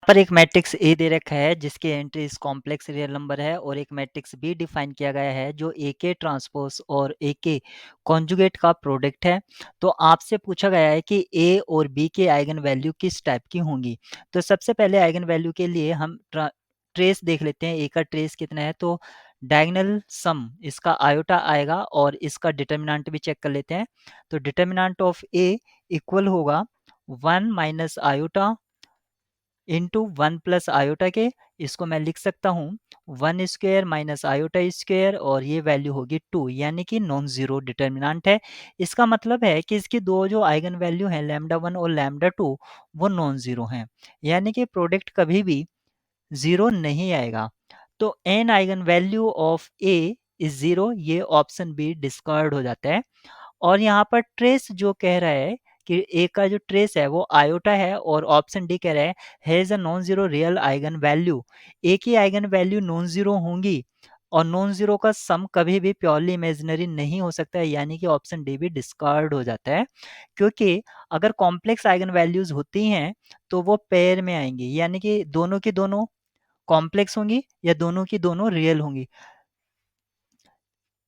पर एक matrix A दे रखा है जिसके एंट्रीज कॉम्प्लेक्स रियल नंबर है और एक मैट्रिक्स बी डिफाइन किया गया है जो ए के ट्रांसपोज और ए के कॉन्जुगेट का प्रोडक्ट है। तो आपसे पूछा गया है कि ए और बी के आइगन वैल्यू किस टाइप की होंगी। तो सबसे पहले आइगन वैल्यू के लिए हम ट्रेस देख लेते हैं। ए का ट्रेस कितना है, तो डायगोनल सम इसका आयोटा आएगा और इसका डिटर्मिनेंट भी चेक कर लेते हैं। तो डिटर्मिनेंट ऑफ ए इक्वल होगा 1 minus iota into 1 plus iota के। इसको मैं लिख सकता हूँ 1 स्क्वायर माइनस आयोटा स्क्वायर और ये वैल्यू होगी 2, यानी कि नॉन जीरो डिटर्मिनेंट है। इसका मतलब है कि इसकी दो जो आइगन वैल्यू हैं लैम्डा 1 और लैम्डा 2 वो नॉन जीरो हैं, यानी कि प्रोडक्ट कभी भी जीरो नहीं आएगा। तो an eigen value of A is zero, ये ऑप्शन बी डिस्कार्ड हो जाता है। और यहाँ पर ट्रेस जो कह रहा है कि ए का जो ट्रेस है वो आयोटा है और ऑप्शन डी कह रहा है has a non zero real eigenvalue. A की आइगन वैल्यू नॉन जीरो होंगी और नॉन जीरो का सम कभी भी प्योरली इमेजिनरी नहीं हो सकता है, यानी कि ऑप्शन डी भी डिस्कार्ड हो जाता है। क्योंकि अगर कॉम्प्लेक्स आइगन वैल्यूज होती हैं तो वो पेयर में आएंगी, यानी कि दोनों की दोनों कॉम्प्लेक्स होंगी या दोनों की दोनों रियल होंगी।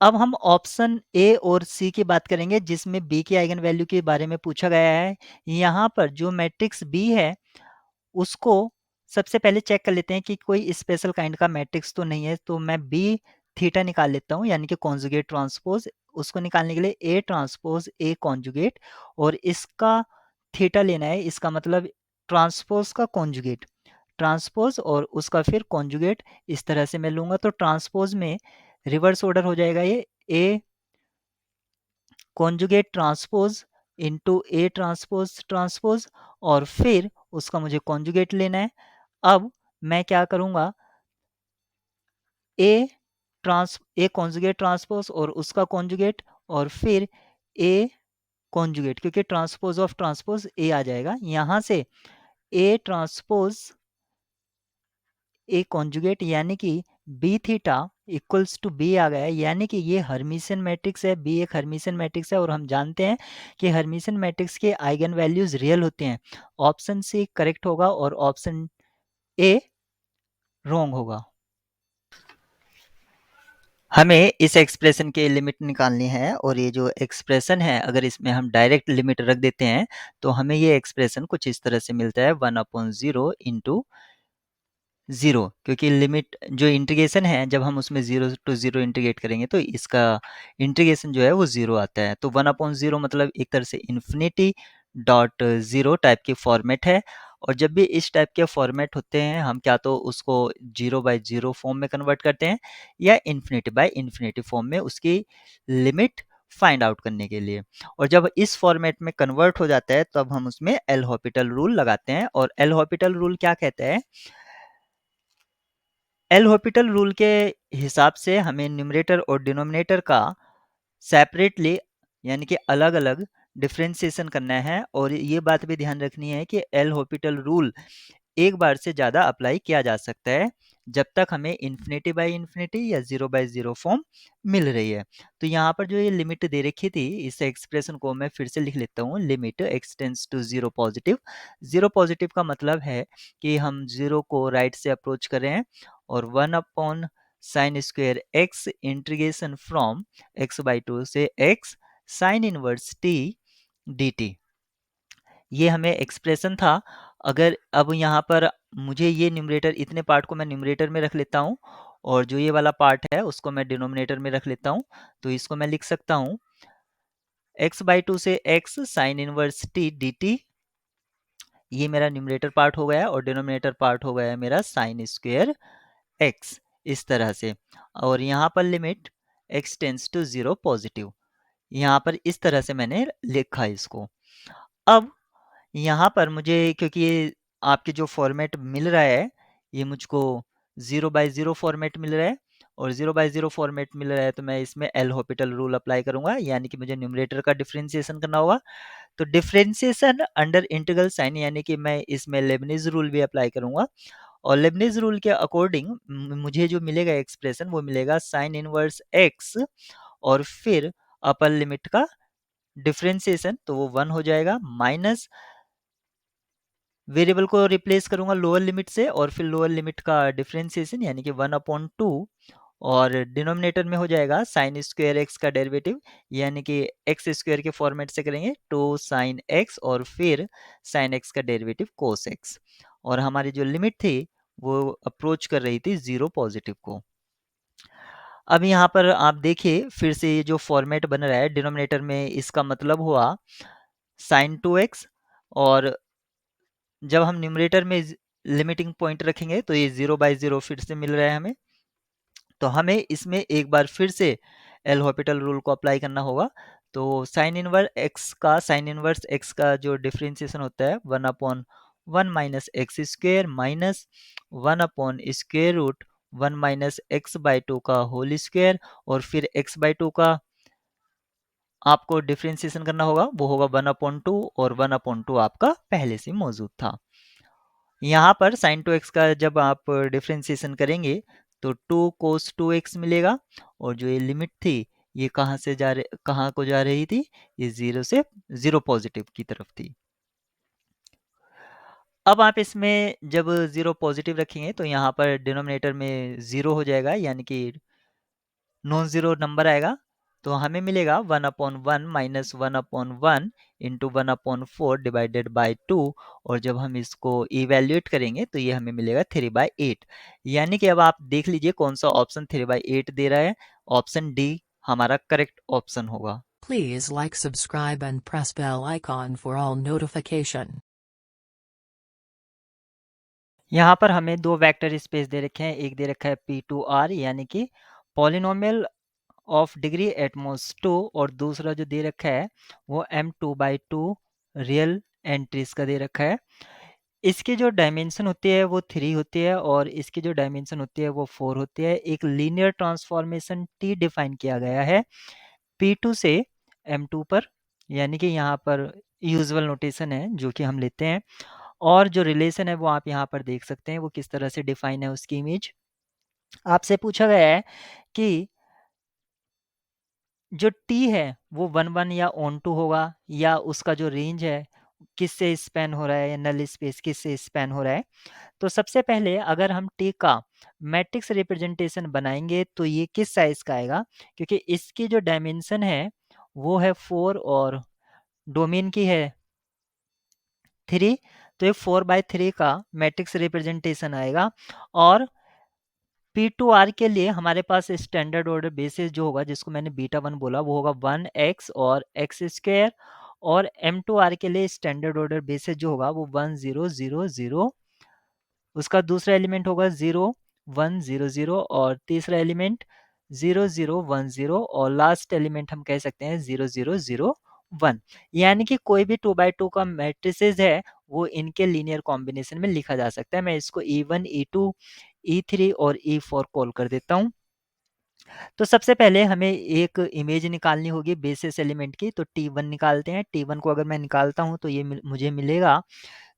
अब हम ऑप्शन ए और सी की बात करेंगे जिसमें बी की आइगन वैल्यू के बारे में पूछा गया है। यहाँ पर जो मैट्रिक्स बी है उसको सबसे पहले चेक कर लेते हैं कि कोई स्पेशल काइंड का मैट्रिक्स तो नहीं है। तो मैं बी थीटा निकाल लेता हूँ, यानी कि कॉन्जुगेट ट्रांसपोज। उसको निकालने के लिए ए ट्रांसपोज ए कॉन्जुगेट और इसका थीटा लेना है, इसका मतलब ट्रांसपोज का कॉन्जुगेट, ट्रांसपोज और उसका फिर कॉन्जुगेट। इस तरह से मैं लूंगा तो ट्रांसपोज में रिवर्स ऑर्डर हो जाएगा, ये ए conjugate transpose into A transpose transpose और फिर उसका मुझे कॉन्जुगेट लेना है। अब मैं क्या करूंगा, ए कॉन्जुगेट ट्रांसपोज और उसका कॉन्जुगेट और फिर ए कॉन्जुगेट, क्योंकि ट्रांसपोज ऑफ ट्रांसपोज ए आ जाएगा। यहां से ए ट्रांसपोज ए कॉन्जुगेट यानी कि B theta equals to B आ गया है, यानी कि ये हर्मिशन मैट्रिक्स है। बी एक हर्मिशन मैट्रिक्स है और हम जानते हैं कि हर्मिशन मैट्रिक्स के आइगन वैल्यूज रियल होते हैं। ऑप्शन सी करेक्ट होगा और ऑप्शन ए रॉन्ग होगा। हमें इस एक्सप्रेशन के लिमिट निकालनी है और ये जो एक्सप्रेशन है अगर इसमें हम डायरेक्ट लिमिट रख देते हैं तो हमें ये एक्सप्रेशन कुछ इस तरह से मिलता है 1/0 इंटू ज़ीरो, क्योंकि लिमिट जो इंटीग्रेशन है जब हम उसमें 0 टू 0 इंटीग्रेट करेंगे तो इसका इंटीग्रेशन जो है वो 0 आता है। तो 1/0 मतलब एक तरह से इन्फिनिटी डॉट ज़ीरो टाइप की फॉर्मेट है। और जब भी इस टाइप के फॉर्मेट होते हैं हम क्या तो उसको 0/0 फॉर्म में कन्वर्ट करते हैं या इन्फिनिटी बाय इन्फिनिटी फॉर्म में उसकी लिमिट फाइंड आउट करने के लिए। और जब इस फॉर्मेट में कन्वर्ट हो जाता है तब हम उसमें एल हॉपिटल रूल लगाते हैं। और एल हॉपिटल रूल क्या कहता है, एल हॉपिटल रूल के हिसाब से हमें न्यूमरेटर और डिनोमिनेटर का सेपरेटली यानी कि अलग अलग डिफ्रेंसिएशन करना है। और ये बात भी ध्यान रखनी है कि एल हॉपिटल रूल एक बार से ज़्यादा अप्लाई किया जा सकता है जब तक हमें इन्फिनिटी बाय इन्फिनिटी या 0/0 फॉर्म मिल रही है। तो यहाँ पर जो ये लिमिट दे रखी थी इस एक्सप्रेशन को मैं फिर से लिख लेता हूँ, limit x tends to zero positive. Zero positive का मतलब है कि हम जीरो को राइट से अप्रोच कर रहे हैं और 1/sin² इंटीग्रेशन फ्रॉम x/2 से x sine inverse t dt, ये हमें एक्सप्रेशन था। अगर अब यहाँ पर मुझे ये न्यूमरेटर इतने पार्ट को मैं न्यूमरेटर में रख लेता हूँ और जो ये वाला पार्ट है उसको मैं डिनोमिनेटर में रख लेता हूँ। तो इसको मैं लिख सकता हूँ x/2 से x sine inverse t dt, ये मेरा न्यूमरेटर पार्ट हो गया और डिनोमिनेटर पार्ट हो गया मेरा साइन स्क्वेयर x, इस तरह से। और यहाँ पर limit x tends to 0 positive, यहाँ पर इस तरह से मैंने लिखा इसको। अब यहाँ पर मुझे क्योंकि ये आपके जो फॉर्मेट मिल रहा है ये मुझको 0/0 फॉर्मेट मिल रहा है और 0/0 फॉर्मेट मिल रहा है तो मैं इसमें एल हॉपिटल रूल अप्लाई करूंगा, यानी कि मुझे न्यूमरेटर का डिफरेंशिएशन करना होगा। तो डिफरेंशिएशन अंडर इंटीग्रल साइन, यानी कि मैं इसमें लेबनिज रूल भी अप्लाई करूंगा। और लेबनिज रूल के अकॉर्डिंग मुझे जो मिलेगा एक्सप्रेशन वो मिलेगा साइन इनवर्स एक्स और फिर अपर लिमिट का डिफरेंशिएशन तो वो 1 हो जाएगा माइनस वेरिएबल को रिप्लेस करूंगा लोअर लिमिट से और फिर लोअर लिमिट का डिफरेंशिएशन यानी कि 1/2 और डिनोमिनेटर में हो जाएगा साइन स्क्वायर एक्स का डेरिवेटिव यानी कि एक्स स्क्वायर के फॉर्मेट से करेंगे 2 साइन एक्स और फिर साइन एक्स का डेरिवेटिव कोस एक्स और हमारी जो लिमिट थी वो अप्रोच कर रही थी 0 पॉजिटिव को। अब यहाँ पर आप देखिए फिर से ये जो फॉर्मेट बन रहा है डिनोमिनेटर में इसका मतलब हुआ साइन 2x और जब हम न्यूमरेटर में लिमिटिंग पॉइंट रखेंगे तो ये 0/0 फिर से मिल रहा है हमें। तो हमें इसमें एक बार फिर से एल हॉपिटल रूल को अप्लाई करना होगा। तो साइन इनवर्स एक्स का जो डिफरेंशिएशन होता है 1/1 minus x square minus 1/√1 minus x/2 का होल स्क्वेयर और फिर x/2 का आपको डिफरेंशिएशन करना होगा वो होगा 1/2 और 1/2 आपका पहले से मौजूद था। यहाँ पर साइन 2x का जब आप डिफरेंशिएशन करेंगे तो 2 cos 2x मिलेगा और जो ये लिमिट थी ये कहाँ को जा रही थी, ये 0 से 0 पॉजिटिव की तरफ थी। अब आप इसमें जब 0 पॉजिटिव रखेंगे तो यहाँ पर डिनोमिनेटर में 0 हो जाएगा यानी कि नॉन ज़ीरो नंबर आएगा तो हमें मिलेगा 1/1 माइनस 1/1 इंटू 1/4 डिवाइडेड बाई 2 और जब हम इसको इवेल्युएट करेंगे तो ये हमें मिलेगा 3/8 यानी कि अब आप देख लीजिए कौन सा ऑप्शन 3/8 दे रहा है। ऑप्शन डी हमारा करेक्ट ऑप्शन होगा। Please like, subscribe and press bell icon for all notification. यहाँ पर हमें दो वेक्टर स्पेस दे रखे हैं, एक दे रखा है P2R यानी कि पॉलिनोमियल ऑफ डिग्री एटमोस्ट 2 और दूसरा जो दे रखा है वो M2/2 रियल एंट्रीज का दे रखा है। इसकी जो डायमेंशन होती है वो 3 होती है और इसकी जो डायमेंशन होती है वो 4 होती है। एक लीनियर ट्रांसफॉर्मेशन T डिफाइन किया गया है P2 से M2 पर यानी कि यहाँ पर यूजुअल नोटेशन है जो कि हम लेते हैं और जो रिलेशन है वो आप यहाँ पर देख सकते हैं वो किस तरह से डिफाइन है उसकी इमेज। आपसे पूछा गया है कि जो T है वो 1/1 या ऑन टू होगा या उसका जो रेंज है किससे स्पैन हो रहा है या नल स्पेस किससे स्पैन हो रहा है। तो सबसे पहले अगर हम T का मैट्रिक्स रिप्रेजेंटेशन बनाएंगे तो ये किस साइज का आएगा क्योंकि इसकी जो डायमेंशन है वो है 4 और डोमेन की है 3 तो ये 4/3 का मैट्रिक्स रिप्रेजेंटेशन आएगा और P2R के लिए हमारे पास स्टैंडर्ड ऑर्डर बेसिस जो होगा जिसको मैंने बीटा 1 बोला वो होगा 1x और x स्क्वायर और M2R के लिए स्टैंडर्ड ऑर्डर बेसिस जो होगा वो 1 0 0 0 उसका दूसरा एलिमेंट होगा 0 1 0 0 और तीसरा एलिमेंट 0 0 1 0 और लास्ट एलिमेंट हम कह सकते हैं 0 0 0 1 यानी कि कोई भी 2/2 का मैट्रिसेस है वो इनके लीनियर कॉम्बिनेशन में लिखा जा सकता है। मैं इसको E1 E2 E3 और E4 कॉल कर देता हूँ। तो सबसे पहले हमें एक इमेज निकालनी होगी बेसिस एलिमेंट की तो T1 निकालते हैं। T1 को अगर मैं निकालता हूँ तो ये मुझे मिलेगा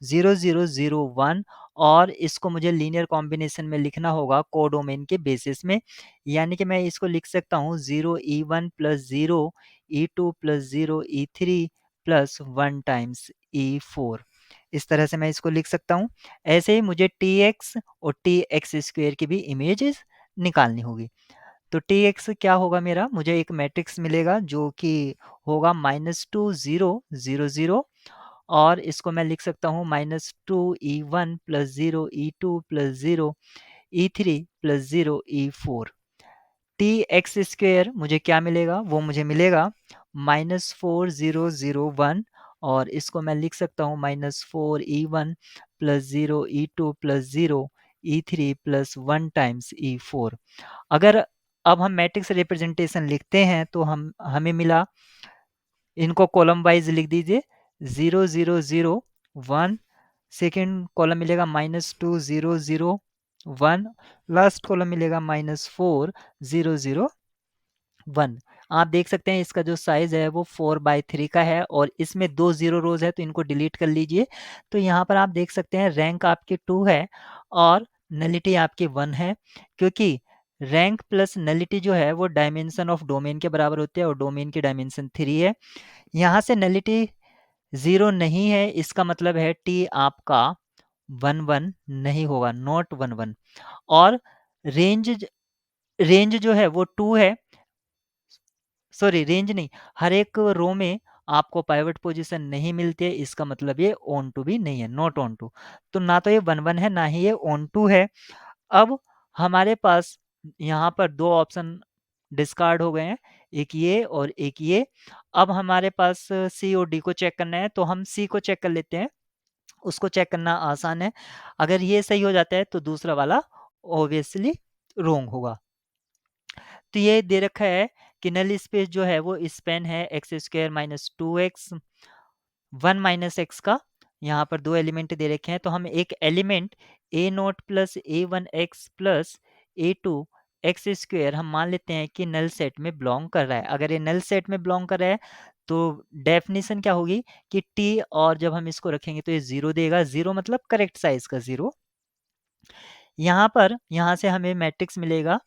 0 0 0 1 और इसको मुझे लीनियर कॉम्बिनेशन में लिखना होगा कोडोमेन के बेसिस में यानी कि मैं इसको लिख सकता हूँ 0 E1 plus 0 E2 plus 0 E3 plus 1 times E4 इस तरह से मैं इसको लिख सकता हूँ। ऐसे ही मुझे Tx और Tx स्क्वेयर की भी इमेजेस निकालनी होगी। तो Tx क्या होगा मेरा मुझे एक मैट्रिक्स मिलेगा जो कि होगा -2 0 0 0 और इसको मैं लिख सकता हूँ -2 E1 plus 0 E2 plus 0 E3 plus 0 E4 Tx square मुझे क्या मिलेगा वो मुझे मिलेगा -4 0 0 1 और इसको मैं लिख सकता हूँ -4 E1 plus 0 E2 plus 0 E3 plus 1 times E4 अगर अब हम मैट्रिक्स रिप्रेजेंटेशन लिखते हैं तो हमें मिला इनको कॉलम वाइज लिख दीजिए 0 0 0 1 सेकेंड कॉलम मिलेगा -2 0 0 1 लास्ट कॉलम मिलेगा -4 0 0 1 आप देख सकते हैं इसका जो साइज है वो 4/3 का है और इसमें 2 0 रोज है तो इनको डिलीट कर लीजिए। तो यहाँ पर आप देख सकते हैं रैंक आपकी 2 है और नलिटी आपकी 1 है क्योंकि रैंक प्लस नलिटी जो है वो डायमेंशन ऑफ डोमेन के बराबर होती है और डोमेन की डायमेंशन 3 है। यहाँ से नलिटी 0 नहीं है, इसका मतलब है टी आपका 1 1 नहीं होगा, नॉट 1 1। और रेंज जो है वो 2 है, सॉरी रेंज नहीं, हर एक रो में आपको पाइवट पोजीशन नहीं मिलती है, इसका मतलब ये ऑन टू भी नहीं है, नॉट ऑन टू। तो ना तो ये 1 1 है, ना ही ये ऑन टू है। अब हमारे पास यहाँ पर दो ऑप्शन डिस्कार्ड हो गए हैं, एक ये और एक ये। अब हमारे पास सी और डी को चेक करना है, तो हम सी को चेक कर लेते हैं, उसको चेक करना आसान है। अगर ये सही हो जाता है तो दूसरा वाला ऑब्वियसली रोंग होगा। तो ये दे रखा है कि नल स्पेस जो है वो स्पेन है x square minus two x 1 minus x का। यहाँ पर दो एलिमेंट दे रखे हैं, तो हम एक element a naught plus A one x plus A two x square हम मान लेते हैं कि नल सेट में बिलोंग कर रहा है। अगर ये नल सेट में बिलोंग कर रहा है तो डेफिनेशन क्या होगी कि टी, और जब हम इसको रखेंगे तो ये जीरो देगा, जीरो मतलब करेक्ट साइज का जीरो। यहाँ पर यहाँ से हमें मैट्रिक्स मिलेगा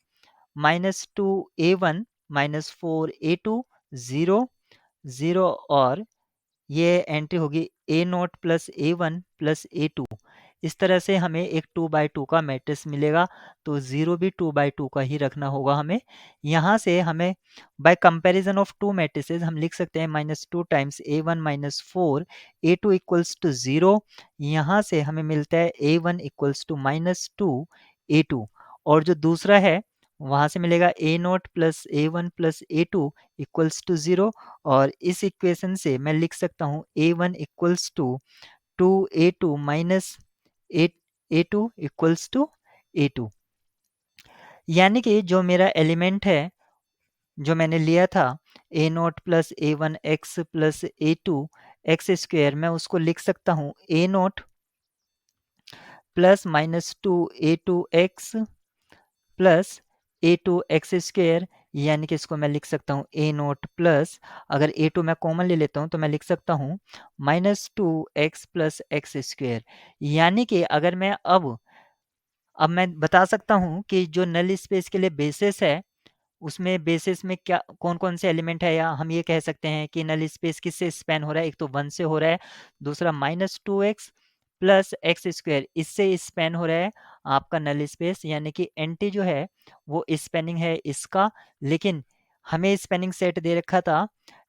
-2a1 -4a2 0 0, और ये एंट्री होगी A naught plus A one plus A two. इस तरह से हमें एक 2/2 का मैट्रिक्स मिलेगा, तो 0 भी 2/2 का ही रखना होगा हमें। यहाँ से हमें by comparison of two matrices हम लिख सकते हैं -2 times A one minus four A two equals to 0। यहाँ से हमें मिलता है A one equals to -2 A two, और जो दूसरा है वहाँ से मिलेगा A naught plus A one plus A two equals to 0, और इस इक्वेशन से मैं लिख सकता हूँ A one equals to 2a2 minus A two equals to a two. यानी कि जो मेरा एलिमेंट है जो मैंने लिया था A naught plus A one x plus A two x square, मैं उसको लिख सकता हूँ A naught plus -2a2x plus A two x square, यानी कि इसको मैं लिख सकता हूँ ए नोट प्लस, अगर ए टू मैं कॉमन ले लेता हूँ तो मैं लिख सकता हूँ -2x प्लस एक्स स्क्वेयर। यानी कि अगर मैं अब मैं बता सकता हूँ कि जो नल स्पेस के लिए बेसिस है उसमें बेसिस में क्या कौन-कौन से एलिमेंट है, या हम ये कह सकते हैं कि नल स्पेस किससे स्पैन हो रहा है। एक तो 1 से हो रहा है, दूसरा -2x प्लस एक्स स्क्वायर इससे स्पैन हो रहा है आपका नल स्पेस, यानी कि एंटी जो है वो स्पैनिंग है इसका। लेकिन हमें स्पैनिंग सेट दे रखा था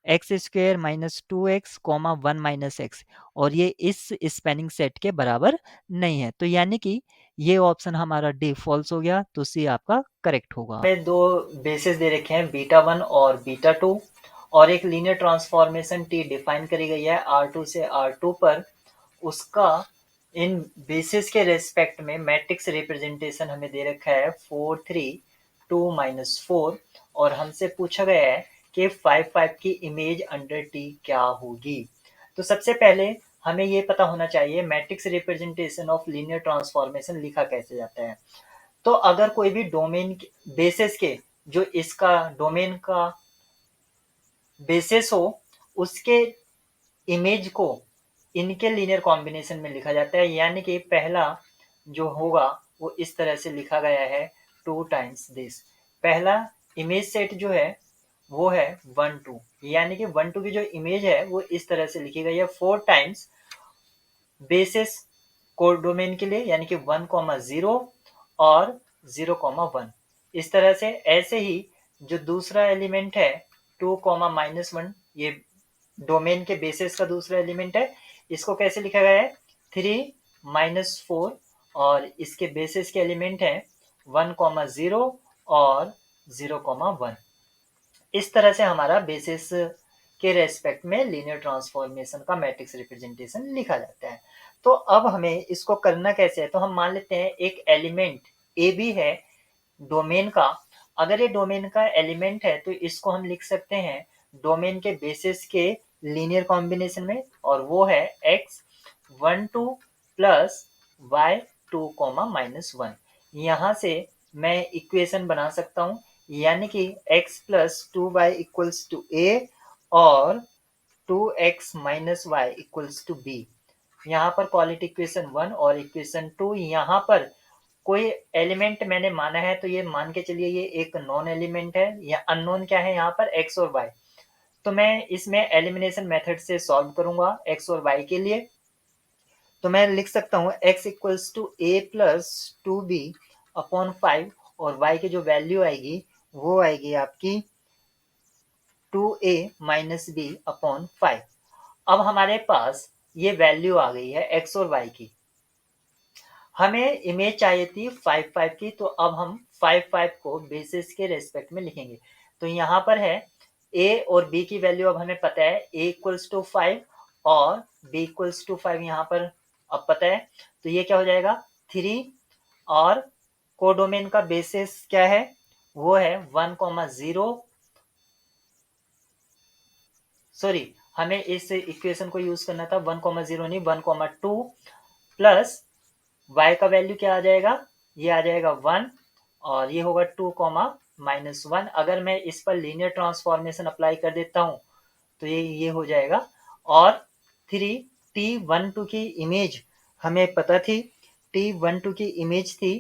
x square -2x comma 1 minus x, और ये इस स्पैनिंग सेट के बराबर नहीं है, तो यानी कि ये ऑप्शन हमारा डी फॉल्स हो गया, तो सी आपका करेक्ट होगा। हमें दो बेसिस दे रखे हैं बीटा वन और बीटा टू, और एक लीनियर ट्रांसफॉर्मेशन टी डिफाइन करी गई है आर टू से आर टू पर। उसका इन बेसिस के रेस्पेक्ट में मैट्रिक्स रिप्रेजेंटेशन हमें दे रखा है 4 3 2 -4, और हमसे पूछा गया है कि 5 5 की इमेज अंडर टी क्या होगी। तो सबसे पहले हमें ये पता होना चाहिए matrix representation of linear transformation लिखा कैसे जाता है। तो अगर कोई भी डोमेन बेसिस के जो इसका डोमेन का बेसिस हो उसके इमेज को इनके लीनियर कॉम्बिनेशन में लिखा जाता है। यानी कि पहला जो होगा वो इस तरह से लिखा गया है 2 टाइम्स दिस। पहला इमेज सेट जो है वो है 1 2, यानी कि 1 2 की जो इमेज है वो इस तरह से लिखी गई है 4 टाइम्स बेसिस कोडोमेन के लिए, यानी कि 1,0 और 0,1। इस तरह से ऐसे ही जो दूसरा एलिमेंट है 2,-1, ये डोमेन के बेसिस का दूसरा एलिमेंट है, इसको कैसे लिखा गया है 3 -4, और इसके बेसिस के एलिमेंट है 1,0 और 0,1। इस तरह से हमारा बेसिस के रेस्पेक्ट में लीनियर ट्रांसफॉर्मेशन का मैट्रिक्स रिप्रेजेंटेशन लिखा जाता है। तो अब हमें इसको करना कैसे है, तो हम मान लेते हैं एक एलिमेंट ए बी है डोमेन का। अगर ये डोमेन का एलिमेंट है तो इसको हम लिख सकते हैं डोमेन के बेसिस के लीनियर कॉम्बिनेशन में, और वो है एक्स 1 2 प्लस वाई 2 -1। यहाँ से मैं इक्वेशन बना सकता हूँ, यानी कि x plus 2y equals to a और 2x minus y equals to b। यहाँ पर क्वालिटी इक्वेशन 1 और इक्वेशन 2, यहाँ पर कोई एलिमेंट मैंने माना है तो ये मान के चलिए ये एक नॉन एलिमेंट है, या अननोन क्या है यहाँ पर x और y। तो मैं इसमें एलिमिनेशन मेथड से सॉल्व करूंगा x और y के लिए। तो मैं लिख सकता हूँ x equals to a plus 2b upon 5 और y की जो वैल्यू आएगी वो आएगी आपकी 2a माइनस बी अपॉन 5। अब हमारे पास ये वैल्यू आ गई है x और y की। हमें इमेज चाहिए थी 5 5 की, तो अब हम 5 5 को बेसिस के रेस्पेक्ट में लिखेंगे। तो यहाँ पर है a और b की वैल्यू अब हमें पता है, a इक्वल्स टू 5 और b इक्वल्स टू 5 यहाँ पर अब पता है। तो ये क्या हो जाएगा 3 और कोडोमेन का बेसिस क्या है, वो है 1,0। सॉरी, हमें इस इक्वेशन को यूज करना था 1,0 नहीं 1,2 प्लस y का वैल्यू क्या आ जाएगा, ये आ जाएगा 1 और ये होगा 2,-1। अगर मैं इस पर लीनियर ट्रांसफॉर्मेशन अप्लाई कर देता हूं तो ये हो जाएगा। और 3t12 की इमेज हमें पता थी, t12 की इमेज थी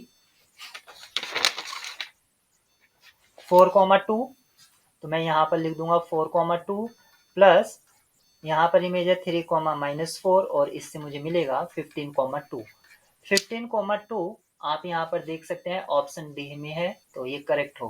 4,2। तो मैं यहाँ पर लिख दूंगा 4,2 प्लस यहाँ पर इमेज है 3,-4 और इससे मुझे मिलेगा 15,2। 15,2 आप यहाँ पर देख सकते हैं ऑप्शन डी में है, तो ये करेक्ट होगा।